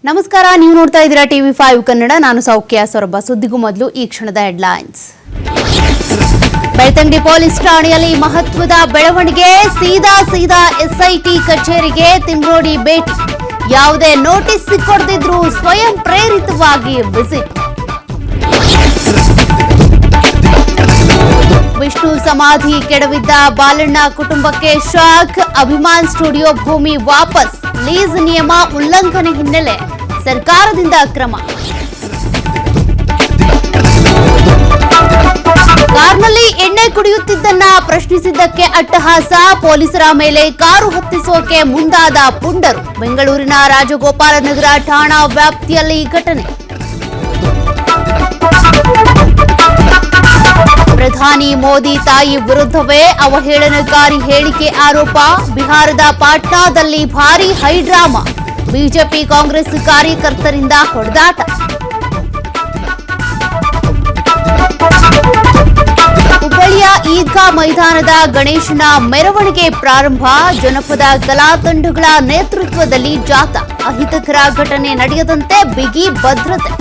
ನಮಸ್ಕಾರ, ನೀವು ನೋಡ್ತಾ ಇದ್ದೀರಾ TV5 ಕನ್ನಡ. ನಾನು ಸೌಖ್ಯ ಸೊರಬ. ಸುದ್ದಿಗೂ ಮೊದಲು ಈ ಕ್ಷಣದ ಹೆಡ್ಲೈನ್ಸ್. ಬೆಳ್ತಂಗಡಿ ಪೊಲೀಸ್ ಠಾಣೆಯಲ್ಲಿ ಮಹತ್ವದ ಬೆಳವಣಿಗೆ. ಸೀದಾ SIT ಕಚೇರಿಗೆ ತಿಮ್ರೋಡಿ ಭೇಟಿ. ಯಾವುದೇ ನೋಟಿಸ್ ಕೊಡದಿದ್ರು ಸ್ವಯಂ ಪ್ರೇರಿತವಾಗಿ ವಿಸಿಟ್. ವಿಷ್ಣು ಸಮಾಧಿ ಕೆಡವಿದ್ದ ಬಾಲಣ್ಣ ಕುಟುಂಬಕ್ಕೆ ಶಾಕ್. ಅಭಿಮಾನ್ ಸ್ಟುಡಿಯೋ ಭೂಮಿ ವಾಪಸ್. ಲೀಸ್ ನಿಯಮ ಉಲ್ಲಂಘನೆ ಹಿನ್ನೆಲೆ ಸರ್ಕಾರದಿಂದ ಕ್ರಮ. ಕಾರ್ನಲ್ಲಿ ಎಣ್ಣೆ ಕುಡಿಯುತ್ತಿದ್ದನ್ನ ಪ್ರಶ್ನಿಸಿದ್ದಕ್ಕೆ ಅಟ್ಟಹಾಸ. ಪೊಲೀಸರ ಮೇಲೆ ಕಾರು ಹತ್ತಿಸೋಕೆ ಮುಂದಾದ ಪುಂಡರು. ಬೆಂಗಳೂರಿನ ರಾಜಗೋಪಾಲನಗರ ಠಾಣಾ ವ್ಯಾಪ್ತಿಯಲ್ಲಿ ಘಟನೆ. ಪ್ರಧಾನಿ ಮೋದಿ ತಾಯಿ ವಿರುದ್ಧವೇ ಅವಹೇಳನಕಾರಿ ಹೇಳಿಕೆ ಆರೋಪ. ಬಿಹಾರದ ಪಾಟ್ನಾದಲ್ಲಿ ಭಾರೀ ಹೈಡ್ರಾಮಾ. ಬಿಜೆಪಿ ಕಾಂಗ್ರೆಸ್ ಕಾರ್ಯಕರ್ತರಿಂದ ಹೊಡೆದಾಟ. ಹುಬ್ಬಳ್ಳಿಯ ಈದ್ಗಾ ಮೈದಾನದ ಗಣೇಶನ ಮೆರವಣಿಗೆ ಪ್ರಾರಂಭ. ಜನಪದ ಕಲಾ ತಂಡಗಳ ನೇತೃತ್ವದಲ್ಲಿ ಜಾಥಾ. ಅಹಿತಕರ ಘಟನೆ ನಡೆಯದಂತೆ ಬಿಗಿ ಭದ್ರತೆ.